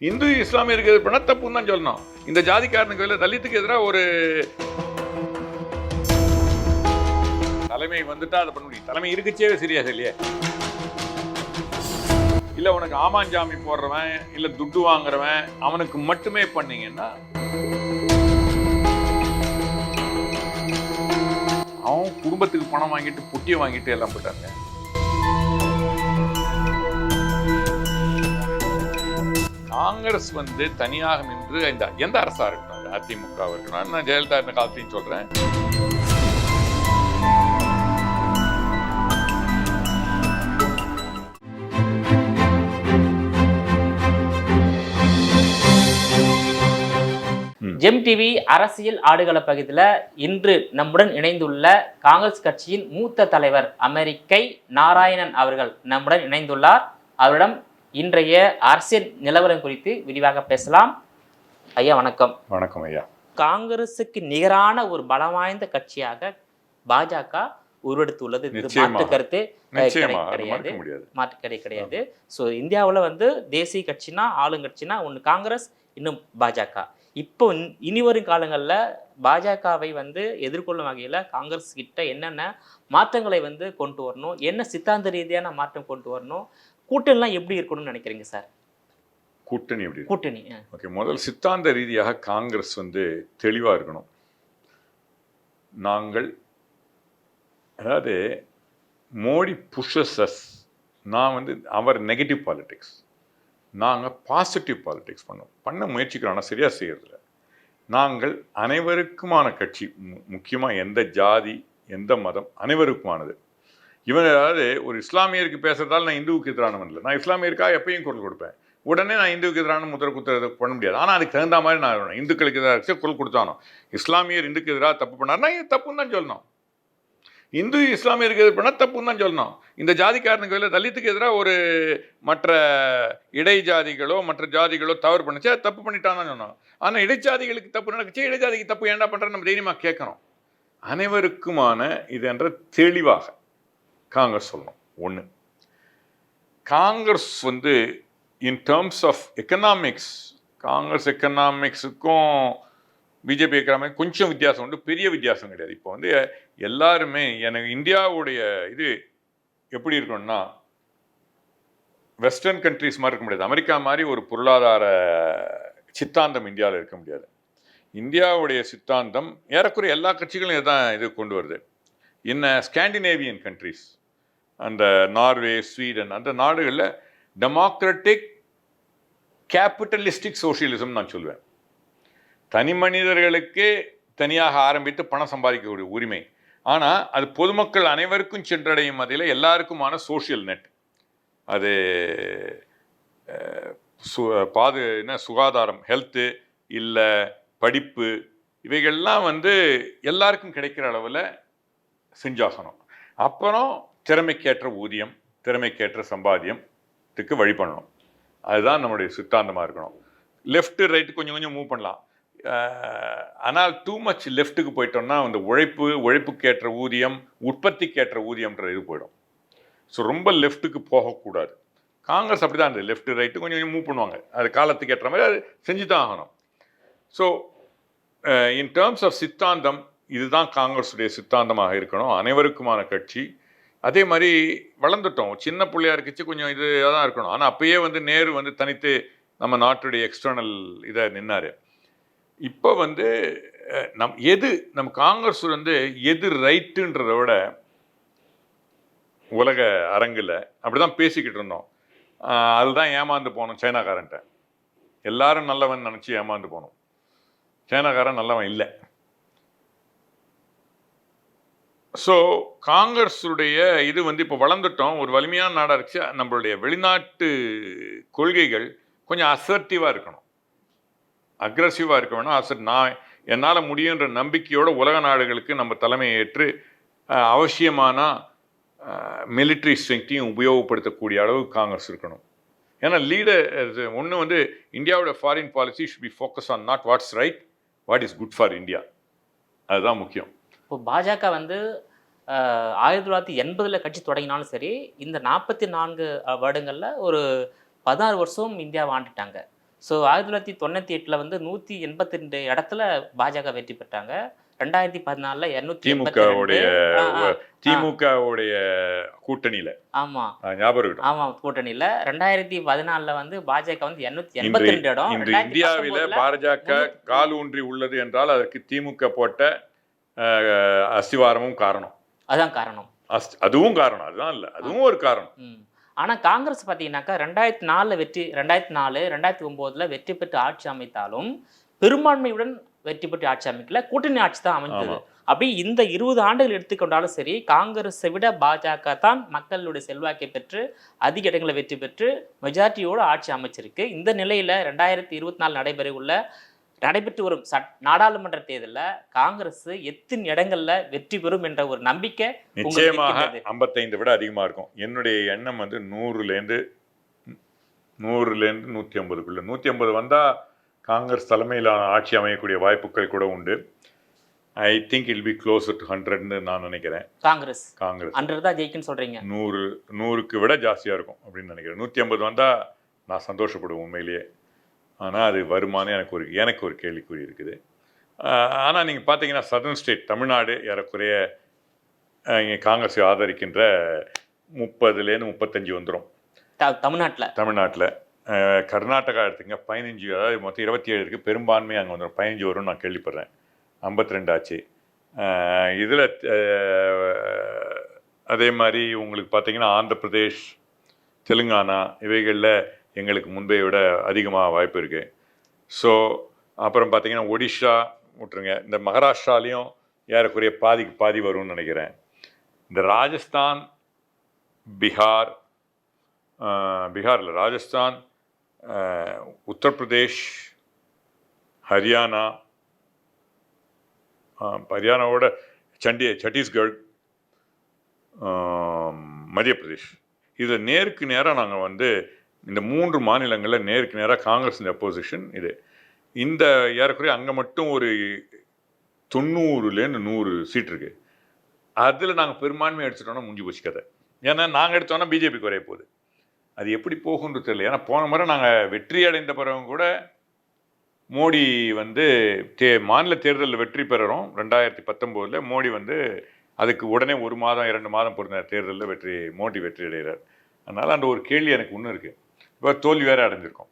இந்து இஸ்லாமியருக்கு எதிராக பண்ண தப்புன்னு தான் சொல்லணும். இந்த ஜாதிக்காரனுக்கு இல்லை தலித்துக்கு எதிராக ஒரு தலைமை வந்துட்டா அதை பண்ண முடியும். தலைமை இருக்குச்சே சரியா இல்லையே. இல்ல உனக்கு ஆமாஞ்சாமி போடுறவன் இல்ல துட்டு வாங்குறவன் அவனுக்கு மட்டுமே பண்ணீங்கன்னா அவன் குடும்பத்துக்கு பணம் வாங்கிட்டு புட்டியை வாங்கிட்டு எல்லாம் போட்டாங்க. காங்கிரஸ் தனியாக நின்று எந்த அரசா இருக்கணும், அதிமுக இருக்கணும், நான் ஜெயலலிதா இருந்த காலத்தையும் சொல்றேன். ஜெம் டிவி அரசியல் ஆடுகள பகுதியில் இன்று நம்முடன் இணைந்துள்ள காங்கிரஸ் கட்சியின் மூத்த தலைவர் அமெரிக்கை நாராயணன் அவர்கள் நம்முடன் இணைந்துள்ளார். அவரிடம் இன்றைய அரசியல் நிலவரம் குறித்து விரிவாக பேசலாம். ஐயா வணக்கம். வணக்கம் ஐயா. காங்கிரசுக்கு நிகரான ஒரு பலம் வாய்ந்த கட்சியாக பாஜக உருவெடுத்துள்ளது. மாற்று கருத்து கிடையாது. ஸோ இந்தியாவில் தேசிய கட்சினா ஆளுங்கட்சினா ஒன்று காங்கிரஸ், இன்னும் பாஜக. இப்போ இனி வரும் காலங்களில் பாஜகவை எதிர்கொள்ளும் வகையில் காங்கிரஸ் கிட்ட என்னென்ன மாற்றங்களை கொண்டு வரணும், என்ன சித்தாந்த ரீதியான மாற்றம் கொண்டு வரணும், கூட்டணிலாம் எப்படி இருக்கணும்னு நினைக்கிறீங்க சார்? கூட்டணி ஓகே. முதல் சித்தாந்த ரீதியாக காங்கிரஸ் தெளிவாக இருக்கணும். நாங்கள் அதாவது மோடி புஷஸ் அஸ், நான் அவர் நெகட்டிவ் பாலிடிக்ஸ், நாங்கள் பாசிட்டிவ் பாலிடிக்ஸ் பண்ண முயற்சிக்கிறோம். ஆனால் சரியாக செய்யறதில்ல. நாங்கள் அனைவருக்குமான கட்சி, முக்கியமாக எந்த ஜாதி எந்த மதம் அனைவருக்குமானது. இவன் அதாவது ஒரு இஸ்லாமியருக்கு பேசுறதால நான் இந்துவுக்கு எதிரானவன் இல்லை. நான் இஸ்லாமியருக்காக எப்பயும் குரல் கொடுப்பேன். உடனே நான் இந்துவுக்கு எதிரான முத்திரை குத்துறது பண்ண முடியாது. ஆனால் அதுக்கு தகுந்த மாதிரி நான் இந்துக்களுக்கு எதிராக குரல் கொடுத்தானோ. இஸ்லாமியர் இந்துக்கு எதிராக தப்பு பண்ணார்னா இது தப்புன்னு தான் சொல்லணும். இந்து இஸ்லாமியருக்கு எதிராக பண்ணால் தப்புன்னு தான் சொல்லணும். இந்த ஜாதிக்காரனுக்கு இல்லை தலித்துக்கு எதிராக ஒரு மற்ற இடை ஜாதிகளோ மற்ற ஜாதிகளோ தவறு பண்ணுச்சு, அது தப்பு பண்ணிட்டான்னு தான் சொன்னோம். ஆனால் இடைச்சாதிகளுக்கு தப்பு நடக்குச்சு, இடைஜாதிக்கு தப்பு ஏன்டா பண்ணுறேன்னு நம்ம தைரியமாக கேட்கணும். அனைவருக்குமான இது என்ற தெளிவாக காங்கிரஸ் சொல்லணும். ஒன்று, Congress in terms of economics, Congress எக்கனாமிக்ஸுக்கும் பிஜேபி எக்கனாமிக் கொஞ்சம் வித்தியாசம் உண்டு, பெரிய வித்தியாசம் கிடையாது. இப்போ எல்லாருமே எனக்கு இந்தியாவுடைய இது எப்படி இருக்கணும்னா வெஸ்டர்ன் கண்ட்ரிஸ் மாதிரி இருக்க முடியாது. அமெரிக்கா மாதிரி ஒரு பொருளாதார சித்தாந்தம் இந்தியாவில் இருக்க முடியாது. இந்தியாவுடைய சித்தாந்தம் ஏறக்குறைய எல்லா கட்சிகளும் இதுதான் இது கொண்டு வருது. ஸ்காண்டினேவியன் கண்ட்ரிஸ், அந்த நார்வே, ஸ்வீடன், அந்த நாடுகளில் டெமோக்ராட்டிக் கேபிட்டலிஸ்டிக் சோசியலிசம் நான் சொல்லுவேன். தனி மனிதர்களுக்கே தனியாக ஆரம்பித்து பணம் சம்பாதிக்கக்கூடிய உரிமை, ஆனால் அது பொதுமக்கள் அனைவருக்கும் சென்றடையும் வகையில் எல்லாருக்குமான சோஷியல் நெட். அது சுகாதாரம், ஹெல்த்து இல்லை படிப்பு, இவைகள்லாம் எல்லாருக்கும் கிடைக்கிற அளவில் செஞ்சாகணும். அப்புறம் திறமைக்கேற்ற ஊதியம், திறமைக்கேற்ற சம்பாத்தியத்துக்கு வழி பண்ணணும். அதுதான் நம்மளுடைய சித்தாந்தமாக இருக்கணும். லெஃப்ட்டு ரைட்டு கொஞ்சம் கொஞ்சம் மூவ் பண்ணலாம். ஆனால் டூ மச் லெஃப்ட்டுக்கு போயிட்டோம்னா உழைப்புக்கேற்ற ஊதியம், உற்பத்திக்கேற்ற ஊதியம்ன்ற இது போயிடும். ஸோ ரொம்ப லெஃப்ட்டுக்கு போகக்கூடாது. காங்கிரஸ் அப்படி தான் இருந்தது. லெஃப்ட்டு ரைட்டு கொஞ்சம் கொஞ்சம் மூவ் பண்ணுவாங்க. அது காலத்துக்கு ஏற்ற மாதிரி அது செஞ்சு தான் ஆகணும். ஸோ இன் டேர்ம்ஸ் ஆஃப் சித்தாந்தம் இதுதான் காங்கிரஸுடைய சித்தாந்தமாக இருக்கணும். அனைவருக்குமான கட்சி. அதே மாதிரி வளர்ந்துட்டோம். சின்ன பிள்ளையா இருந்துச்சு, கொஞ்சம் இது தான் இருக்கணும். ஆனால் அப்பயே நேரு தனித்து நம்ம நாட்டுடைய எக்ஸ்டர்னல் இதை நின்னார். இப்போ நம்ம காங்கிரஸ் எது ரைட்டுன்றதை விட உலக அரங்கில் அப்படிதான் பேசிக்கிட்டு இருந்தோம். அதுதான் ஏமாந்து போனோம் சைனாக்காரன்ட்ட. எல்லாரும் நல்லவன் நினச்சி ஏமாந்து போனோம். சைனாக்காரன் நல்லவன் இல்லை. ஸோ காங்கிரஸுடைய இது இப்போ வளர்ந்துட்டோம், ஒரு வலிமையான நாடாக இருந்துச்சு. நம்மளுடைய வெளிநாட்டு கொள்கைகள் கொஞ்சம் அசர்ட்டிவாக இருக்கணும், அக்ரஸிவாக இருக்க வேணும். நான் என்னால் முடியுன்ற நம்பிக்கையோட உலக நாடுகளுக்கு நம்ம தலைமையை ஏற்று அவசியமான மிலிட்ரி ஸ்ட்ரெங்த்தையும் உபயோகப்படுத்தக்கூடிய அளவுக்கு காங்கிரஸ் இருக்கணும். ஏன்னா லீடர் ஒன்று இந்தியாவோட foreign policy should be focus on not what's right, what is good for India. அதுதான் முக்கியம். இப்போ பாஜக 1980 கட்சி தொடங்கினாலும் சரி, இந்த 44 வருடங்களில் ஒரு 16 வருஷம் இந்தியா ஆண்டுட்டாங்க. ஸோ 1998 வந்து 182 இடத்துல பாஜக வெற்றி பெற்றாங்க. 2014 282. திமுகவுடைய கூட்டணியில ஆமா ஞாபகம் இருக்கட்டும். ஆமா கூட்டணியில 2014 வந்து பாஜக வந்து இன்று 282 இடம். இன்று இந்தியாவில 2019 பாஜக கால் ஊன்றி உள்ளது என்றால் அதற்கு திமுக போட்ட அஸ்திவாரமும் காரணம். அதான் காரணம். அதுவும் காரணம். அதுதான் இல்ல, அதுவும் ஒரு காரணம். ஆனா காங்கிரஸ் பாத்தீங்கன்னாக்கா 2004 2009 வெற்றி பெற்று ஆட்சி அமைத்தாலும் பெரும்பான்மையுடன் வெற்றி பெற்று ஆட்சி அமைக்கல, கூட்டணி ஆட்சி தான் அமைந்தது. அப்படி இந்த 20 ஆண்டுகள் எடுத்துக்கொண்டாலும் சரி, காங்கிரஸை விட பாஜக தான் மக்களுடைய செல்வாக்கை பெற்று அதிக இடங்களை வெற்றி பெற்று மெஜாரிட்டியோடு ஆட்சி அமைச்சிருக்கு. இந்த நிலையில 2024 நடைபெற்று வரும் நாடாளுமன்ற தேர்தலில் காங்கிரஸ் எத்தனை இடங்கள்ல வெற்றி பெறும் என்ற ஒரு நம்பிக்கை நிச்சயமாக 55 விட அதிகமா இருக்கும். என்னுடைய எண்ணம் வந்து 100லேருந்து 150க்குள்ள. 150 வந்தா காங்கிரஸ் தலைமையிலான ஆட்சி அமையக்கூடிய வாய்ப்புகள் கூட உண்டு. I think I'll be close to 100ன்னு நான் நினைக்கிறேன். காங்கிரஸ் 100 தான் ஜெயிக்குன்னு சொல்றீங்க. 100க்கு விட ஜாஸ்தியா இருக்கும் அப்படின்னு நினைக்கிறேன். 150 வந்தா நான் சந்தோஷப்படுவேன் உண்மையிலேயே. ஆனால் அது வருமானு எனக்கு ஒரு கேள்விக்குறி இருக்குது. ஆனால் நீங்கள் பார்த்தீங்கன்னா சதர்ன் ஸ்டேட் தமிழ்நாடு ஏறக்குறைய இங்கே காங்கிரஸை ஆதரிக்கின்ற 30லேருந்து 35 வந்துடும் தமிழ்நாட்டில். கர்நாடகா எடுத்துங்க 15, அதாவது மொத்தம் 27 இருக்குது. பெரும்பான்மை அங்கே வந்துடும், 15 வரும்னு நான் கேள்விப்படுறேன். 52 ஆச்சு. இதில் அதே மாதிரி உங்களுக்கு பார்த்தீங்கன்னா ஆந்திர பிரதேஷ், தெலுங்கானா இவைகளில் எங்களுக்கு முன்பை விட அதிகமாக வாய்ப்பு இருக்குது. ஸோ அப்புறம் பார்த்தீங்கன்னா ஒடிஷா விட்டுருங்க, இந்த மகாராஷ்டிராலையும் ஏறக்குறைய பாதிக்கு பாதி வரும்னு நினைக்கிறேன். இந்த ராஜஸ்தான், பீகாரில் ராஜஸ்தான், உத்தரப்பிரதேஷ், ஹரியானாவோட சத்தீஸ்கர், மத்திய பிரதேஷ், இதில் நேருக்கு நேராக நாங்கள் வந்து இந்த 3 மாநிலங்களில் நேருக்கு நேராக காங்கிரஸ் அப்போசிஷன் இது. இந்த ஏறக்குறைய அங்கே மட்டும் ஒரு 90லேருந்து 100 சீட் இருக்குது. அதில் நாங்கள் பெரும்பான்மை எடுத்துட்டோன்னா முடிஞ்சு போச்சு கதை. ஏன்னா நாங்கள் எடுத்தோன்னா பிஜேபி குறைய போகுது. அது எப்படி போகுன்றது தெரியல. ஏன்னா போன முறை நாங்கள் வெற்றி அடைந்த பிறகு கூட மோடி வந்து மாநில தேர்தலில் வெற்றி பெறுறோம். 2019 மோடி வந்து அதுக்கு உடனே 1 மாதம் 2 மாதம் பொறுத்த தேர்தலில் மோடி வெற்றி அடைகிறார். அதனால் அந்த ஒரு கேள்வி எனக்கு இன்னும் இருக்குது. இப்போ தோல்வி வேறு அடைஞ்சிருக்கோம்.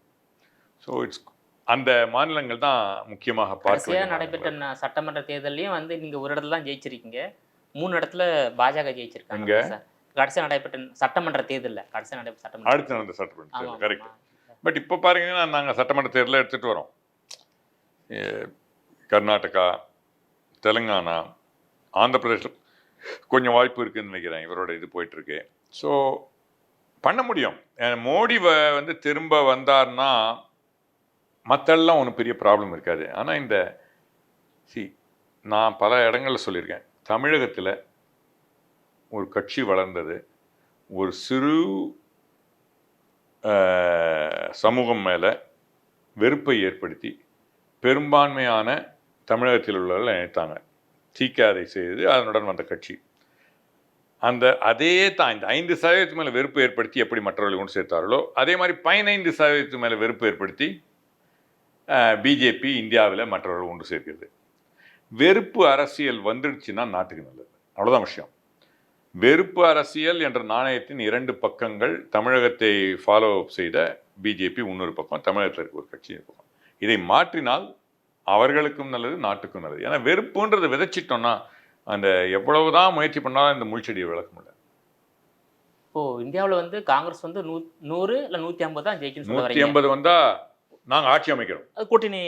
ஸோ அந்த மாநிலங்கள் தான் முக்கியமாக பார்க்க நடைபெற்ற சட்டமன்ற தேர்தலையும் வந்து நீங்கள் ஒரு இடத்துல தான் ஜெயிச்சிருக்கீங்க, 3 இடத்துல பாஜக ஜெயிச்சிருக்காங்க. கடைசியாக நடைபெற்ற சட்டமன்ற தேர்தலில் அடுத்து நடந்த சட்டமன்ற தேர்தல் கரெக்ட். பட் இப்போ பாருங்கன்னா நாங்கள் சட்டமன்ற தேர்தலில் எடுத்துகிட்டு வரோம். கர்நாடகா, தெலுங்கானா, ஆந்திர பிரதேசம் கொஞ்சம் வாய்ப்பு இருக்குதுன்னு நினைக்கிறேன். இவரோட இது போயிட்டுருக்கு. ஸோ பண்ண முடியும். மோடி வந்து திரும்ப வந்தார்னா மற்றெல்லாம் ஒன்றும் பெரிய ப்ராப்ளம் இருக்காது. ஆனால் நான் பல இடங்களில் சொல்லியிருக்கேன், தமிழகத்தில் ஒரு கட்சி வளர்ந்தது ஒரு சிறு சமூகம் மேலே வெறுப்பை ஏற்படுத்தி பெரும்பான்மையான தமிழகத்தில் உள்ளவர்கள் நினைத்தாங்க. தீக்காதை செய்து அதனுடன் வந்த கட்சி அதே தான் இந்த 5% மேலே வெறுப்பு ஏற்படுத்தி எப்படி மற்றவர்களை கொண்டு சேர்த்தார்களோ அதே மாதிரி 15% மேலே வெறுப்பு ஏற்படுத்தி பிஜேபி இந்தியாவில் மற்றவர்கள் கொண்டு சேர்க்கிறது. வெறுப்பு அரசியல் வந்துடுச்சுன்னா நாட்டுக்கு நல்லது, அவ்வளோதான் விஷயம். வெறுப்பு அரசியல் என்ற நாணயத்தின் 2 பக்கங்கள். தமிழகத்தை ஃபாலோ அப் செய்த பிஜேபி இன்னொரு பக்கம், தமிழகத்தில் இருக்க ஒரு கட்சி பக்கம். இதை மாற்றினால் அவர்களுக்கும் நல்லது, நாட்டுக்கும் நல்லது. ஏன்னா வெறுப்புன்றதை விதைச்சிட்டோம்னா அந்த எவ்வளவுதான் முயற்சி பண்ணாலும் இந்த முள்செடியை விளக்க முடியல. இப்போ இந்தியாவில் வந்து காங்கிரஸ் வந்து 100 இல்லை 150 தான் ஜெயிக்கணும். 150 வந்தா நாங்கள் ஆட்சி அமைக்கிறோம், கூட்டணி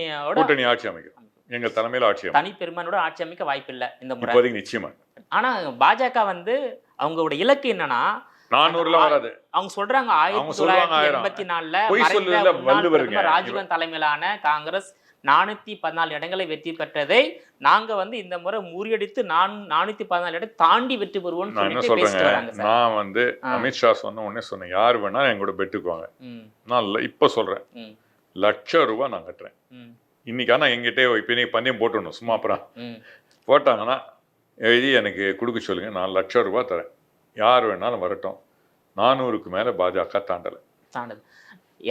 ஆட்சி அமைக்கிறோம், எங்கள் தலைமையில் ஆட்சி தனி பெரும்பான்மையோட ஆட்சி அமைக்க வாய்ப்பு இல்லை இந்த முறை இப்போதைக்கு நிச்சயமா. ஆனா பாஜக வந்து அவங்களோட இலக்கு என்னன்னா 400 வராது. அவங்க சொல்றாங்க 1984 ராஜீவ் தலைமையிலான காங்கிரஸ் 414 இடங்களை வெற்றி பெற்றதை நாங்க வந்து இந்த முறை முறியடித்து 414 இடத்தை தாண்டி வெற்றி பெறுவோம். நான் வந்து அமித்ஷா சொன்ன உடனே சொன்னேன், யார் வேணா எங்களோட பெட்டுக்குவாங்க. நான் இப்ப சொல்றேன், ₹1,00,000 நான் கட்டுறேன் இன்னைக்கு. ஆனா எங்கிட்டே இப்ப நீ பந்தயம் போட்டுடணும் சும்மா. அப்புறம் போட்டாங்கன்னா எழுதி எனக்கு கொடுக்க சொல்லுங்க, ₹4,00,000 தரேன், யார் வேணாலும் வரட்டும். 400க்கு மேல பாஜக தாண்டல.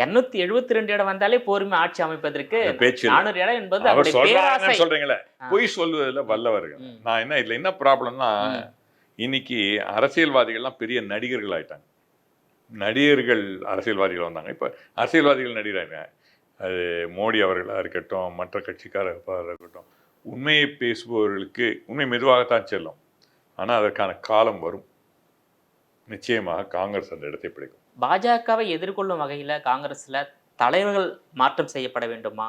272 இடம் வந்தாலே பொறுமை ஆட்சி அமைப்பதற்கு அது பேச்சு இல்ல. 400 இடம் என்பது அவர் அவருடைய பேராசை. சொல்றாங்கன்னு சொல்றீங்களே, ஆ. பொய் சொல்வதில் வல்லவர்கள். ம். நான் இதுல என்ன ப்ராப்ளம்னா, ம். இன்னைக்கு அரசியல்வாதிகள்லாம் பெரிய நடிகர்கள் ஆயிட்டாங்க. நடிகர்கள் அரசியல்வாதிகள் வந்தாங்க. இப்ப அரசியல்வாதிகள் நடிகராங்க. அது மோடி அவர்களா இருக்கட்டும், மற்ற கட்சிக்காரர்களா இருக்கட்டும், உண்மையை பேசுபவர்களுக்கு உண்மை மெதுவாகத்தான் செல்லும். ஆனா அதற்கான காலம் வரும். நிச்சயமாக காங்கிரஸ் அந்த இடத்தை பிடிக்கும். பாஜகவை எதிர்கொள்ளும் வகையில காங்கிரஸ்ல தலைவர்கள் மாற்றம் செய்யப்பட வேண்டுமா?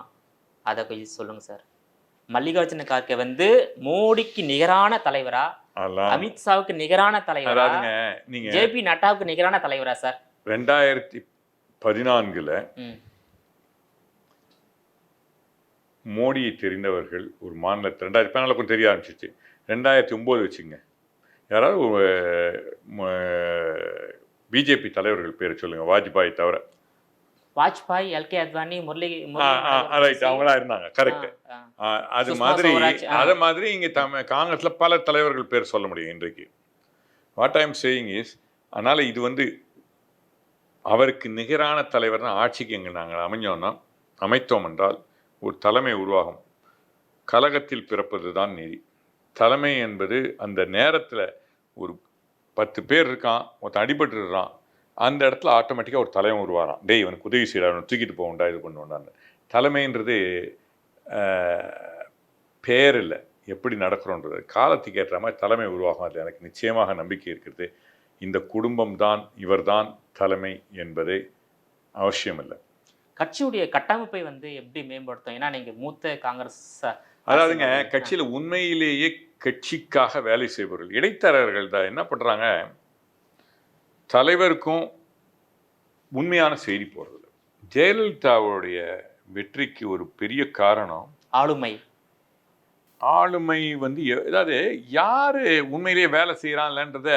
அதை கொஞ்சம் சொல்லுங்க சார். மல்லிகார்ஜுன கார்கே வந்து மோடிக்கு நிகரான தலைவரா, அதெல்லாம் அமித்ஷாவுக்கு நிகரான தலைவரா, அதாவதுங்க, நீங்க ஜேபி நட்டாவுக்கு நிகரான தலைவரா சார்? 2014 ம். மோடியை தெரிந்தவர்கள் ஒரு மாநிலத்தில் 2014 கொஞ்சம் தெரிய ஆரம்பிச்சிச்சு. 2009 வச்சுங்க, யாராவது பிஜேபி தலைவர்கள் பேரை சொல்லுங்க, வாஜ்பாய் தவிர. வாஜ்பாய், எல்கே அத்வானி, முரளி ரைட், அவங்களா இருந்தாங்க. கரெக்ட். அது சுஷ்மா மாதிரி ஸ்வராஜ், அதை மாதிரி இங்கே காங்கிரஸ்ல பல தலைவர்கள் பேர் சொல்ல முடியும் இன்றைக்கு. What I am saying is, அதனால இது வந்து அவருக்கு நிகரான தலைவர் தான் ஆட்சிக்கு எங்கே நாங்கள் அமைத்தோம் என்றால் ஒரு தலைமை உருவாகும். கலகத்தில் பிறப்பது தான் நெறி. தலைமை என்பது அந்த நேரத்தில் ஒரு 10 பேர் இருக்கான், ஒருத்தன் அடிபட்டுறான், அந்த இடத்துல ஆட்டோமேட்டிக்காக ஒரு தலைவன் உருவாரான். டேய் இவனுக்கு உதவி செய்யறான், தூக்கிட்டு போகண்டா, இது பண்ணுவோண்டான்னு. தலைமைன்றது பேர் இல்லை, எப்படி நடக்கிறோன்றது. காலத்துக்கு ஏற்ற மாதிரி தலைமை உருவாகும். அது எனக்கு நிச்சயமாக நம்பிக்கை இருக்கிறது. இந்த குடும்பம் தான், இவர் தான் தலைமை என்பது அவசியம் இல்லை. கட்சியுடைய கட்டமைப்பை வந்து எப்படி மேம்படுத்தும்? ஏன்னா நீங்க மூத்த காங்கிரஸ் அதாவதுங்க, கட்சியில் உண்மையிலேயே கட்சிக்காக வேலை செய்பவர்கள், இடைத்தரகர்கள் தான் என்ன பண்றாங்க, தலைவருக்கும் உண்மையான செய்தி போறது. ஜெயலலிதாவுடைய வெற்றிக்கு ஒரு பெரிய காரணம் ஆளுமை வந்து அதாவது யாரு உண்மையிலேயே வேலை செய்யறான்ன்றத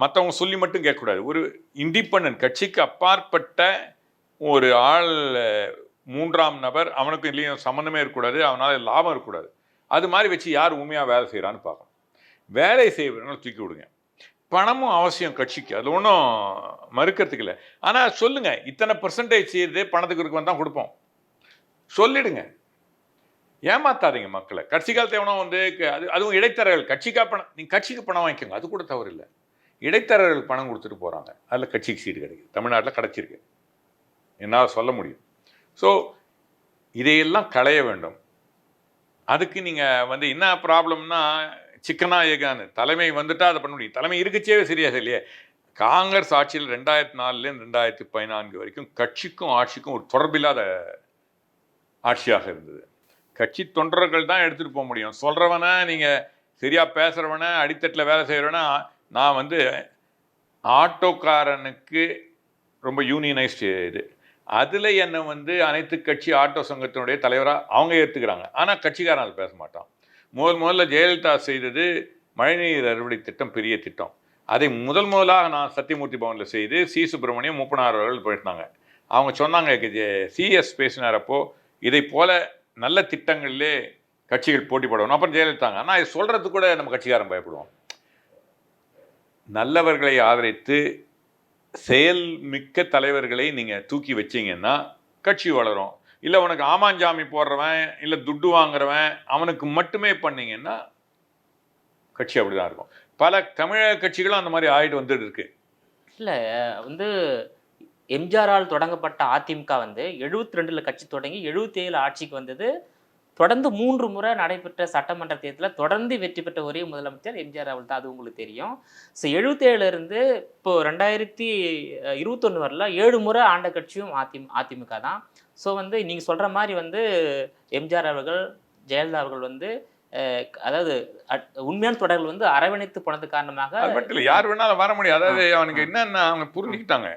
மற்றவங்க சொல்லி மட்டும் கேட்கக்கூடாது. ஒரு இண்டிபெண்டன்ட், கட்சிக்கு அப்பாற்பட்ட ஒரு ஆள், மூன்றாம் நபர், அவனுக்கு இல்லையும் சம்மந்தமே இருக்கக்கூடாது, அவனால லாபம் இருக்கக்கூடாது. அது மாதிரி வச்சு யார் உண்மையாக வேலை செய்கிறான்னு பார்க்கணும். வேலை செய்வதனால தூக்கி விடுங்க. பணமும் அவசியம் கட்சிக்கு, அது ஒன்றும் மறுக்கிறதுக்கு இல்லை. ஆனால் சொல்லுங்க, இத்தனை பெர்சன்டேஜ் செய்யுது பணத்துக்கு இருக்கு தான் கொடுப்போம் சொல்லிடுங்க. ஏமாத்தாதீங்க மக்களை. கட்சி காலத்தை எவனோ வந்து அதுவும் இடைத்தரகர்கள் கட்சிக்கா பணம், நீங்கள் கட்சிக்கு பணம் வாங்கிக்கோங்க, அது கூட தவறு இல்லை. இடைத்தரகர்கள் பணம் கொடுத்துட்டு போகிறாங்க, அதில் கட்சிக்கு சீட்டு கிடைக்குது. தமிழ்நாட்டில் கிடச்சிருக்கு, என்னால் சொல்ல முடியும். ஸோ இதையெல்லாம் களைய வேண்டும். அதுக்கு நீங்கள் வந்து என்ன ப்ராப்ளம்னா, சிக்கனா ஏகான்னு தலைமை வந்துட்டால் அதை பண்ண முடியும். தலைமை இருக்குச்சே சரியாக இல்லையே. காங்கிரஸ் ஆட்சியில் 2004 2014 வரைக்கும் கட்சிக்கும் ஆட்சிக்கும் ஒரு தொடர்பில்லாத ஆட்சியாக இருந்தது. கட்சி தொண்டர்கள் தான் எடுத்துகிட்டு போக முடியும். சொல்கிறவனை, நீங்கள் சரியாக பேசுகிறவனை, அடித்தட்டில் வேலை செய்கிறவனை, நான் வந்து ஆட்டோக்காரனுக்கு ரொம்ப யூனியனைஸ்டு இது, அதில் என்னை வந்து அனைத்து கட்சி ஆட்டோ சங்கத்தினுடைய தலைவராக அவங்க ஏற்றுக்கிறாங்க. ஆனால் கட்சிக்காரன் அதை பேச மாட்டான். முதல்ல ஜெயலலிதா செய்தது மழைநீர் அறுவடை திட்டம், பெரிய திட்டம். அதை முதலாக நான் சத்தியமூர்த்தி பவனில் செய்து சி சுப்பிரமணியம் மூப்பனார் அவர்கள் போயிருந்தாங்க. அவங்க சொன்னாங்க, சிஎஸ் பேசினார் அப்போ, இதை போல நல்ல திட்டங்களிலே கட்சிகள் போட்டி போடணும். அப்புறம் ஜெயலலிதாங்க. ஆனால் இது சொல்கிறதுக்கு கூட நம்ம கட்சிக்காரன் பயப்படுவோம். நல்லவர்களை ஆதரித்து செயல் மிக்க தலைவர்களை நீங்கள் தூக்கி வச்சிங்கன்னா கட்சி வளரும். இல்லை உனக்கு ஆமாஞ்சாமி போடுறவன், இல்லை துட்டு வாங்குறவன், அவனுக்கு மட்டுமே பண்ணிங்கன்னா கட்சி அப்படி தான் இருக்கும். பல தமிழக கட்சிகளும் அந்த மாதிரி ஆகிட்டு வந்துட்டு இருக்கு. இல்லை வந்து எம்ஜிஆரால் தொடங்கப்பட்ட அதிமுக வந்து 72 கட்சி தொடங்கி 77 ஆட்சிக்கு வந்தது. தொடர்ந்து 3 முறை நடைபெற்ற சட்டமன்ற தேர்தலில் தொடர்ந்து வெற்றி பெற்ற ஒரே முதலமைச்சர் எம்ஜிஆர் அவர்கள் தான், அது உங்களுக்கு தெரியும். ஸோ 77 இருந்து இப்போ 2021 வரல 7 முறை ஆண்ட கட்சியும் அதிமுக தான். ஸோ வந்து நீங்கள் சொல்கிற மாதிரி வந்து எம்ஜிஆர் அவர்கள், ஜெயலலிதா அவர்கள் வந்து அதாவது உண்மையான தொடர்கள் வந்து அரவணைத்து போனது காரணமாக அது மட்டும் இல்லை, யார் வேணாலும் வர முடியும். அதாவது அவனுக்கு என்னன்னா, அவங்க புரிஞ்சுக்கிட்டாங்க.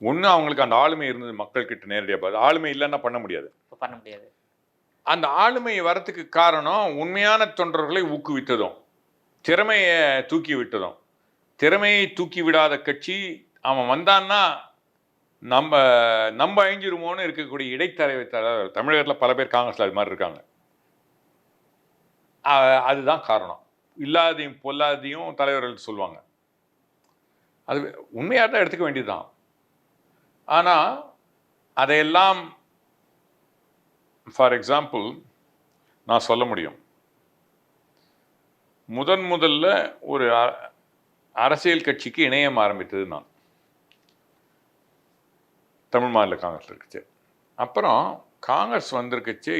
ஒன்று அவங்களுக்கு அந்த ஆளுமை இருந்தது, மக்கள் கிட்ட நேரடியாக பார்த்து. ஆளுமை இல்லைன்னா பண்ண முடியாது. அந்த ஆளுமை வரத்துக்கு காரணம் உண்மையான தொண்டர்களை ஊக்குவித்ததும், திறமையை தூக்கி விட்டதும். திறமையை தூக்கி விடாத கட்சி அவன் வந்தான்னா நம்ம அழிஞ்சிருமோன்னு இருக்கக்கூடிய இடைத்தரகர்கள் தமிழகத்தில் பல பேர் காங்கிரஸ்ல அது மாதிரி இருக்காங்க. அதுதான் காரணம். இல்லாதையும் பொல்லாதையும் தலைவர்கள் சொல்லுவாங்க. அது உண்மையாக தான் எடுத்துக்க வேண்டியதுதான். ஆனால் அதையெல்லாம் ஃபார் எக்ஸாம்பிள் நான் சொல்ல முடியும். முதல்ல ஒரு அரசியல் கட்சிக்கு இணையம் ஆரம்பித்தது நான், தமிழ் மாநில காங்கிரஸ் இருக்குச்சு. அப்புறம் காங்கிரஸ் வந்திருக்குச்சு.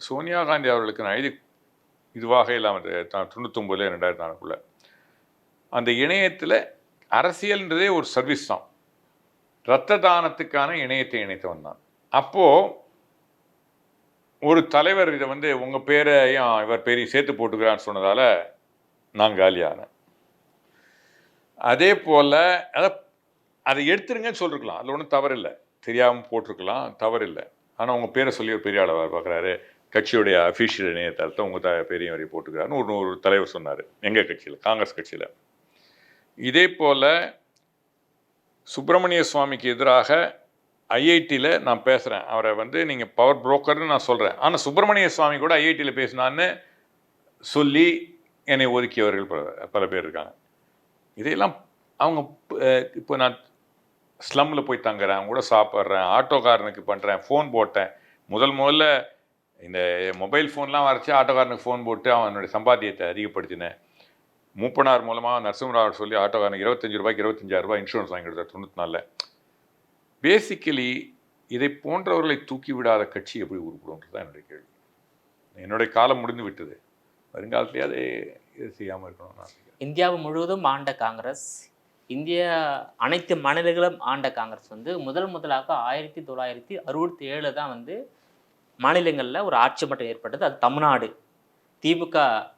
சோனியா காந்தி அவர்களுக்கு நான் இதுவாக இல்லாமல் 99 2004 அந்த இணையத்தில் அரசியல்ன்றதே ஒரு சர்வீஸ் தான். இரத்த தானத்துக்கான இணையத்தை இணைத்தவன் தான். அப்போது ஒரு தலைவர் இதை உங்கள் பேரையும் இவர் பேரையும் சேர்த்து போட்டுக்கிறான்னு சொன்னதால் நான் காலியானேன். அதே போல் அதை எடுத்துருங்கன்னு சொல்லிருக்கலாம், அதில் ஒன்றும் தவறில்லை. தெரியாமல் போட்டிருக்கலாம், தவறில்லை. ஆனால் உங்கள் பேரை சொல்லி ஒரு பெரிய ஆளவர் பார்க்குறாரு, கட்சியுடைய அஃபீஷியல் இணையதளத்தை உங்கள் பேரையும் வரையும் போட்டுக்கிறாருன்னு ஒரு தலைவர் சொன்னார் எங்கள் கட்சியில், காங்கிரஸ் கட்சியில். இதே போல் சுப்பிரமணிய சுவாமிக்கு எதிராக ஐஐடியில் நான் பேசுகிறேன். அவரை நீங்கள் பவர் புரோக்கர்னு நான் சொல்கிறேன். ஆனால் சுப்பிரமணிய சுவாமி கூட ஐஐடியில் பேசினான்னு சொல்லி என்னை ஒதுக்கியவர்கள் பல பேர் இருக்காங்க. இதையெல்லாம் அவங்க இப்போ நான் ஸ்லம்மில் போய் தங்குறேன், அவங்க கூட சாப்பிட்றேன், ஆட்டோக்காரனுக்கு பண்ணுறேன், ஃபோன் போட்டேன். முதல்ல இந்த மொபைல் ஃபோன்லாம் வரைச்சி ஆட்டோக்காரனுக்கு ஃபோன் போட்டு அவனுடைய சம்பாத்தியத்தை அதிகப்படுத்தினேன். மூப்பனார் மூலமாக நரசிம்மராவ் சொல்லி ஆட்டோக்காரனுக்கு 25 ரூபாய்க்கு 25,000 ரூபாய் இன்சூரன்ஸ் வாங்கி கொடுத்தார் 94. பேசிக்கலி இதை போன்றவர்களை தூக்கி விடாத கட்சி எப்படி உருப்படும்ன்றது தான் என்னுடைய கேள்வி. என்னுடைய காலம் முடிந்து விட்டது, வருங்காலத்திலே அதை இது செய்யாமல் இருக்கணும் நான். இந்தியாவை முழுவதும் ஆண்ட காங்கிரஸ், இந்திய அனைத்து மாநிலங்களும் ஆண்ட காங்கிரஸ் முதலாக 1967 தான் மாநிலங்களில் ஒரு ஆட்சி மாற்றம் ஏற்பட்டது. அது தமிழ்நாடு திமுக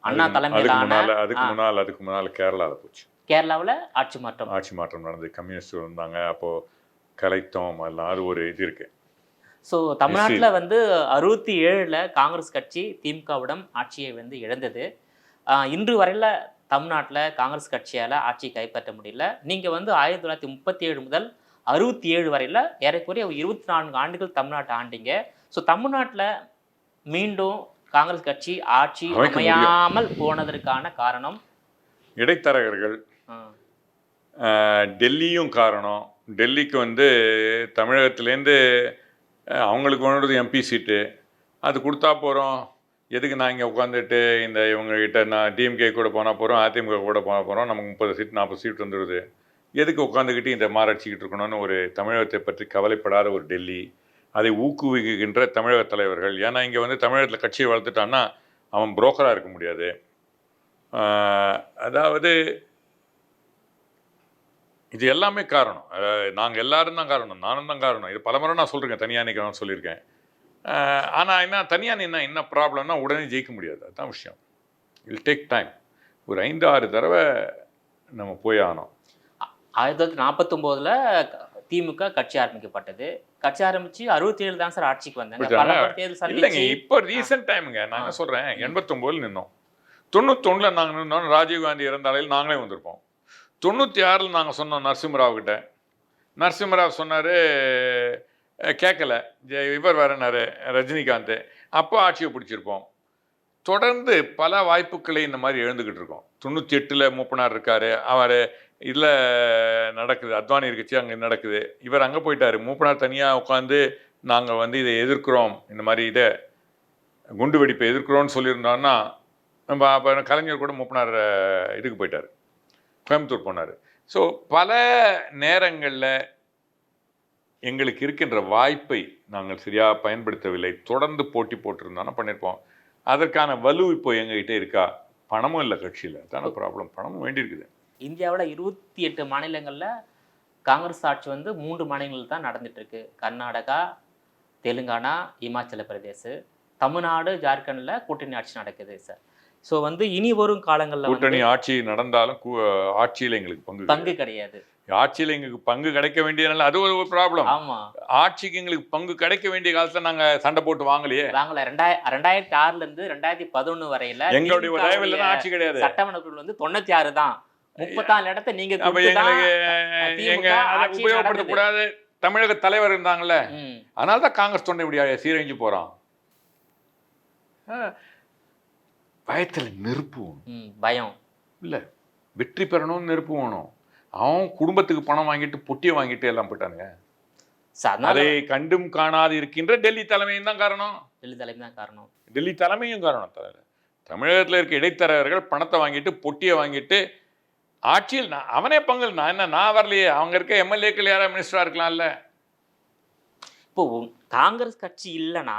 அண்ணா தலைமையிலான. அதுக்கு முன்னால் கேரளாவில் போச்சு. கேரளாவில் ஆட்சி மாற்றம் நடந்தது. கம்யூனிஸ்ட் வந்தாங்க, அப்போது கலைத்தோம் எல்லாம், அது ஒரு இது இருக்கு. ஸோ தமிழ்நாட்டில் 67 காங்கிரஸ் கட்சி திமுகவிடம் ஆட்சியை இழந்தது. இன்று வரையில் தமிழ்நாட்டில் காங்கிரஸ் கட்சியால் ஆட்சி கைப்பற்ற முடியல. நீங்கள் 1937 முதல் 67 வரையில் ஏறக்குறைய 24 ஆண்டுகள் தமிழ்நாட்டை ஆண்டிங்க. ஸோ தமிழ்நாட்டில் மீண்டும் காங்கிரஸ் கட்சி ஆட்சி அமையாமல் போனதற்கான காரணம் இடைத்தரகர்கள், டெல்லியும் காரணம். டெல்லிக்கு தமிழகத்துலேருந்து அவங்களுக்கு வேணுறது எம்பி சீட்டு, அது கொடுத்தா போகிறோம். எதுக்கு நான் இங்கே உட்காந்துட்டு இவங்ககிட்ட நான் டிஎம்கே கூட போனால் போகிறோம், அதிமுக கூட போனால் போகிறோம், நமக்கு 30 சீட் 40 சீட் வந்துடுது, எதுக்கு உட்காந்துக்கிட்டு இந்த மாரடிச்சிக்கிட்டு இருக்கணும்னு ஒரு தமிழகத்தை பற்றி கவலைப்படாத ஒரு டெல்லி, அதை ஊக்குவிக்கின்ற தமிழக தலைவர்கள். ஏன்னா இங்கே தமிழகத்தில் கட்சியை வளர்த்துட்டான்னா அவன் புரோக்கராக இருக்க முடியாது. அதாவது இது எல்லாமே காரணம். நாங்கள் எல்லாரும் தான் காரணம், நானும் தான் காரணம். இது பலமுறை நான் சொல்லியிருக்கேன், தனியாக நிற்கணும்னு சொல்லியிருக்கேன். ஆனால் தனியாக என்ன ப்ராப்ளம்னா உடனே ஜெயிக்க முடியாது, அதுதான் விஷயம். இல் டேக் டைம். ஒரு 5-6 தடவை நம்ம போய் ஆனோம். 1949 திமுக கட்சி ஆரம்பிக்கப்பட்டது. கட்சி ஆரம்பிச்சு 67 தான் சார் ஆட்சிக்கு வந்தாங்க. இல்லைங்க, இப்போ ரீசெண்ட் டைமுங்க. நான் என்ன சொல்கிறேன், 89 நின்னோம், 91 நாங்கள் நின்னோம். ராஜீவ்காந்தி இறந்தாலையில் நாங்களே வந்திருப்போம். 96 நாங்கள் சொன்னோம் நரசிம்மராவ் கிட்ட. நரசிம்மராவ் சொன்னார், கேட்கல. இவர் வேறனாரு ரஜினிகாந்த், அப்போ ஆட்சியை பிடிச்சிருப்போம். தொடர்ந்து பல வாய்ப்புகளை இந்த மாதிரி எழுந்துக்கிட்டு இருக்கோம். 98 மூப்பனார் இருக்கார், அவர் இதில் நடக்குது, அத்வானி இருக்குச்சு, அங்கே நடக்குது. இவர் அங்கே போயிட்டார். மூப்பனார் தனியாக உட்காந்து நாங்கள் இதை எதிர்க்கிறோம், இந்த மாதிரி இதை குண்டு வெடிப்பை எதிர்க்கிறோன்னு சொல்லியிருந்தோன்னா நம்ம அப்போ கலைஞர் கூட மூப்பனார் இதுக்கு போயிட்டார், கோயம்புத்தூர் போனார். ஸோ பல நேரங்களில் எங்களுக்கு இருக்கின்ற வாய்ப்பை நாங்கள் சரியாக பயன்படுத்தவில்லை. தொடர்ந்து போட்டி போட்டிருந்தோன்னா பண்ணியிருப்போம். அதற்கான வலு இப்போ எங்ககிட்ட இருக்கா? பணமும் இல்லை கட்சியில், அதான ப்ராப்ளம். பணமும் வேண்டியிருக்குது. இந்தியாவில் 28 மாநிலங்களில் காங்கிரஸ் ஆட்சி 3 மாநிலங்கள் தான் நடந்துட்டு இருக்கு. கர்நாடகா, தெலுங்கானா, இமாச்சல பிரதேஷ், தமிழ்நாடு, ஜார்க்கண்டில் கூட்டணி ஆட்சி நடக்குது சார். ஸோ இனி வரும் காலங்களில் கூட்டணி ஆட்சி நடந்தாலும் ஆட்சியில் எங்களுக்கு பங்கு கிடையாது. ஆட்சியில் எங்களுக்கு பங்கு கிடைக்க வேண்டியதுனால அது ஒரு ப்ராப்ளம். ஆமாம், ஆட்சிக்கு எங்களுக்கு பங்கு கிடைக்க வேண்டிய காலத்தில் நாங்கள் சண்டை போட்டு வாங்கலையே. 2006 2011 வரையில் எங்களுடைய தயவில் தான் ஆட்சி கிடையாது. சட்டமன்ற 96 தான். 34 இடத்தை நீங்க உபயோகப்படுத்தக்கூடாது. தமிழக தலைவர் இருந்தாங்கல்ல, அதனால தான் காங்கிரஸ் தொண்டை இப்படி சீரழிஞ்சு போறான். பயத்தில் நெருப்பு பயம் இல்லை, வெற்றி பெறணும்னு நெருப்பு வேணும். அவன் குடும்பத்துக்கு பணம் வாங்கிட்டு பொட்டியை வாங்கிட்டு எல்லாம் போயிட்டானுங்க. அதனால அதை கண்டும் காணாது இருக்கின்ற டெல்லி தலைமையும் தான் காரணம். டெல்லி தலைமை தான் காரணம். டெல்லி தலைமையும் காரணம். தமிழகத்தில் இருக்க இடைத்தரகர்கள் பணத்தை வாங்கிட்டு பொட்டியை வாங்கிட்டு ஆட்சியில் அவனே பங்கு. நான் வரலையே, அவங்க இருக்க எம்எல்ஏக்கள் யாராவது மினிஸ்டரா இருக்கலாம்ல. இப்போ காங்கிரஸ் கட்சி இல்லைன்னா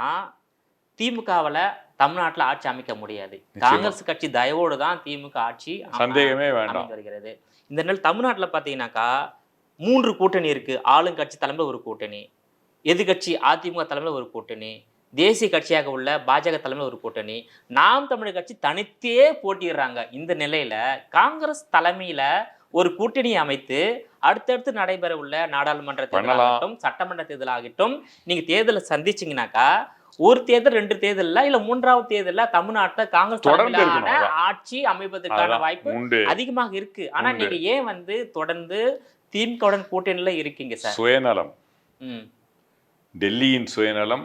திமுகவில் தமிழ்நாட்டில் ஆட்சி அமைக்க முடியாது. காங்கிரஸ் கட்சி தயவோடு தான் திமுக ஆட்சி சந்தேகமே வேண்டாம் வருகிறது. இந்த நாள் தமிழ்நாட்டில் பார்த்தீங்கன்னாக்கா 3 கூட்டணி இருக்கு. ஆளுங்கட்சி தலைமையில் ஒரு கூட்டணி, எதிர்கட்சி அதிமுக தலைமையில் ஒரு கூட்டணி, தேசிய கட்சியாக உள்ள பாஜக தலைமையில் ஒரு கூட்டணி, நாம் தமிழர் கட்சி தனித்தே போட்டிடுறாங்க. இந்த நிலையில காங்கிரஸ் தலைமையில ஒரு கூட்டணி அமைத்து அடுத்தடுத்து நடைபெற உள்ள நாடாளுமன்ற தேர்தலாகட்டும் சட்டமன்ற தேர்தலாகட்டும் நீங்க தேர்தலை சந்திச்சீங்கன்னாக்கா ஒரு தேர்தல் 2 தேர்தல்ல இல்ல 3வது தேர்தல்ல தமிழ்நாட்டில் காங்கிரஸ் தலைமையிலான ஆட்சி அமைப்பதற்கான வாய்ப்பு அதிகமாக இருக்கு. ஆனா நீங்க ஏன் வந்து தொடர்ந்து திமுகவுடன் கூட்டணியில இருக்கீங்க சார்? சுயநலம், டெல்லியின் சுயநலம்,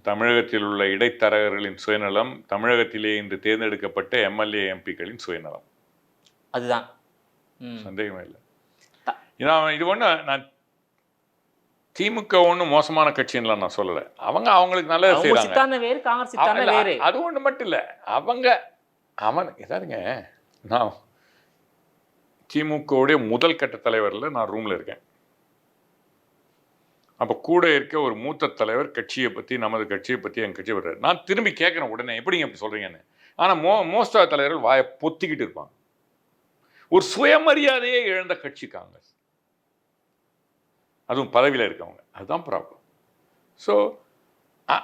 தமிழகத்தில் உள்ள இடைத்தரகர்களின் சுயநலம், தமிழகத்திலே இன்று தேர்ந்தெடுக்கப்பட்ட எம்எல்ஏ எம்பிக்களின் சுயநலம். அதுதான் சந்தேகமே இல்லை. இது ஒண்ணு நான் திமுக ஒன்றும் மோசமான கட்சின்னு நான் சொல்லலை. அவங்களுக்கு நல்லது செய்யறாங்க. அது ஒண்ணு மட்டும் இல்லை. அவன் ஏதாருங்க, நான் திமுகவுடைய முதல் கட்ட தலைவர்ல நான் ரூம்ல இருக்கேன். அப்போ கூட இருக்க ஒரு மூத்த தலைவர் கட்சியை பற்றி, நமது கட்சியை பற்றி, என் கட்சியை பற்றி நான் திரும்பி கேட்குறேன் உடனே, எப்படிங்க அப்படி சொல்கிறீங்கன்னு. ஆனால் மோஸ்ட் ஆஃப் தலைவர்கள் வாயை பொத்திக்கிட்டு இருப்பாங்க. ஒரு சுயமரியாதையே இழந்த கட்சி காங்கிரஸ், அதுவும் பதவியில் இருக்கவங்க. அதுதான் ப்ராப்ளம். ஸோ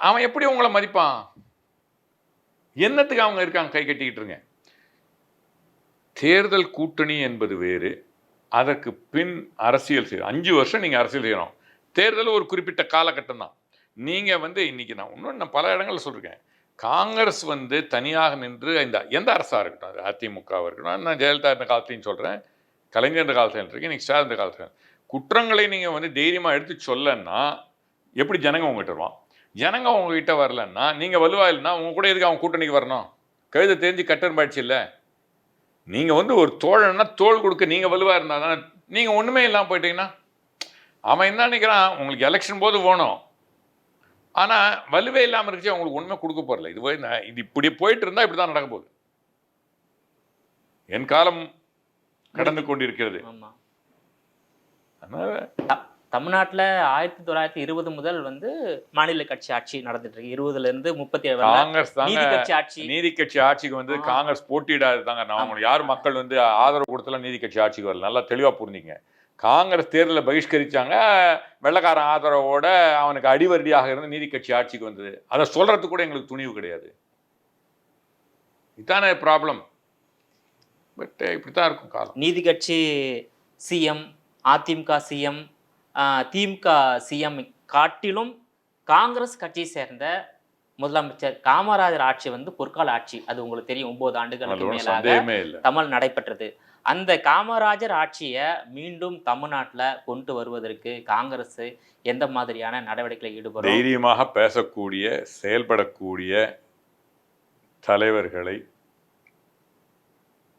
அவன் எப்படி உங்களை மதிப்பான்? என்னத்துக்கு அவங்க இருக்காங்க கை கட்டிக்கிட்டு இருங்க. தேர்தல் கூட்டணி என்பது வேறு, அதற்கு பின் அரசியல் செய்யணும். 5 வருஷம் நீங்கள் அரசியல் செய்யணும். தேர்தல் ஒரு குறிப்பிட்ட காலகட்டம் தான். நீங்கள் வந்து இன்னைக்கு நான் பல இடங்களில் சொல்லியிருக்கேன், காங்கிரஸ் வந்து தனியாக நின்று எந்த அரசாக இருக்கட்டும், அது அதிமுகவாக இருக்கட்டும், நான் ஜெயலலிதா இருந்த காலத்தையும் சொல்கிறேன், கலைஞர் இருந்த காலத்தில் இருக்கேன், இன்னைக்கு ஸ்டாலின் இருந்த காலத்தில், குற்றங்களை நீங்கள் வந்து தைரியமாக எடுத்து சொல்லன்னா எப்படி ஜனங்க உங்ககிட்ட வருவான்? ஜனங்க உங்ககிட்ட வரலன்னா, நீங்கள் வலுவா இல்லைன்னா உங்க கூட எதுக்கு அவங்க கூட்டணிக்கு வரணும்? கழுதை தெரிஞ்சு கட்டர் பாய்ச்சி இல்லை. நீங்கள் வந்து ஒரு தோழன்னா தோள் கொடுக்க நீங்கள் வலுவாக இருந்தால் தானே. நீங்கள் ஒன்றுமே இல்லாமல் போயிட்டீங்கன்னா அவன் என்ன நினைக்கிறான், உங்களுக்கு எலெக்ஷன் போது வேணும், ஆனால் வலுவே இல்லாமல் இருந்துச்சு, அவங்களுக்கு ஒன்றுமே கொடுக்க போறல. இது இப்படி போயிட்டு இருந்தால் இப்படி தான் நடக்க போகுது. என் காலம் கடந்து கொண்டிருக்கிறது. தமிழ்நாட்டில் 1920 முதல் வந்து மாநில கட்சி ஆட்சி நடந்துட்டு இருக்கு. 20ல இருந்து 37 காங்கிரஸ் தாங்க நீதி கட்சி ஆட்சிக்கு வந்து காங்கிரஸ் போட்டியிடாது தாங்க. நான் யார் மக்கள் வந்து ஆதரவு கொடுத்தலாம் நீதி கட்சி ஆட்சிக்கு வரல. நல்லா தெளிவாக புரிஞ்சுங்க. காங்கிரஸ் தேர்தலில் பகிஷ்கரிச்சாங்க, வெள்ளக்காரன் ஆதரவோட அவனுக்கு அடிவருடியாக இருந்து நீதி கட்சி ஆட்சிக்கு வந்தது. அதை சொல்றதுக்கு கூட எங்களுக்கு துணிவு கிடையாது. இதுதானே ப்ராப்ளம். பட் இப்படித்தான் இருக்கும் காலம். நீதி கட்சி சிஎம், அதிமுக சிஎம், திமுக சிஎம் காட்டிலும் காங்கிரஸ் கட்சியை சேர்ந்த முதலமைச்சர் காமராஜர் ஆட்சி வந்து பொற்கால ஆட்சி. அது உங்களுக்கு தெரியும். 9 ஆண்டுகளுக்கு மேலாக தமிழ் நடைபெற்றது. அந்த காமராஜர் ஆட்சியை மீண்டும் தமிழ்நாட்டில் கொண்டு வருவதற்கு காங்கிரஸ் எந்த மாதிரியான நடவடிக்கையில் ஈடுபடும்? தைரியமாக பேசக்கூடிய, செயல்படக்கூடிய தலைவர்களை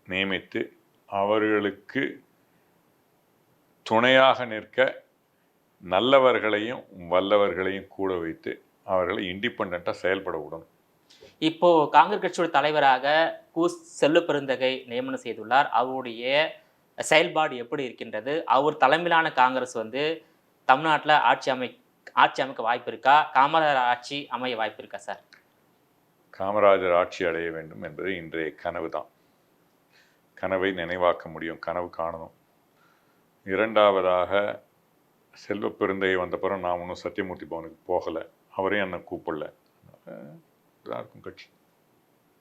நியமித்து அவர்களுக்கு துணையாக நிற்க நல்லவர்களையும் வல்லவர்களையும் கூட வைத்து அவர்களை இண்டிபெண்டா செயல்பட விடணும். இப்போ காங்கிரஸ் கட்சியோட தலைவராக செல்வப்பெருந்தகை நியமனம் செய்துள்ளார். அவருடைய செயல்பாடு எப்படி இருக்கின்றது? அவர் தலைமையிலான காங்கிரஸ் வந்து தமிழ்நாட்டில் ஆட்சி அமைக்க வாய்ப்பு இருக்கா? காமராஜர் ஆட்சி அமைய வாய்ப்பு இருக்கா சார்? காமராஜர் ஆட்சி அடைய வேண்டும் என்பது இன்றைய கனவு தான். கனவை நினைவாக்க முடியும், கனவு காணணும். இரண்டாவதாக செல்வப்பெருந்தகை வந்த பிறகு நான் ஒன்றும் சத்தியமூர்த்தி பவனுக்கு போகலை, அவரையும் என்னை கூப்பிடல. இருக்கும் கட்சி.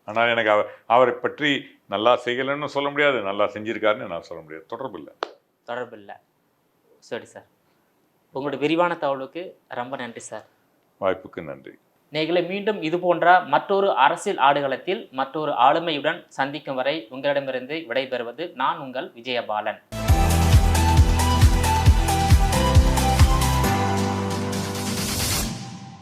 ஆனால் எனக்கு அவரை பற்றி நல்லா செய்யலைன்னு சொல்ல முடியாது, நல்லா செஞ்சிருக்காருன்னு நான் சொல்ல முடியாது. தொடர்பு இல்லை. சரி சார், உங்களோட விரிவான தகவலுக்கு ரொம்ப நன்றி சார். வாய்ப்புக்கு நன்றி. நீங்களே மீண்டும் இது போன்ற மற்றொரு அரசியல் ஆடுகளத்தில் மற்றொரு ஆளுமையுடன் சந்திக்கும் வரை உங்களிடமிருந்து விடைபெறுவது நான் உங்கள் விஜயபாலன்.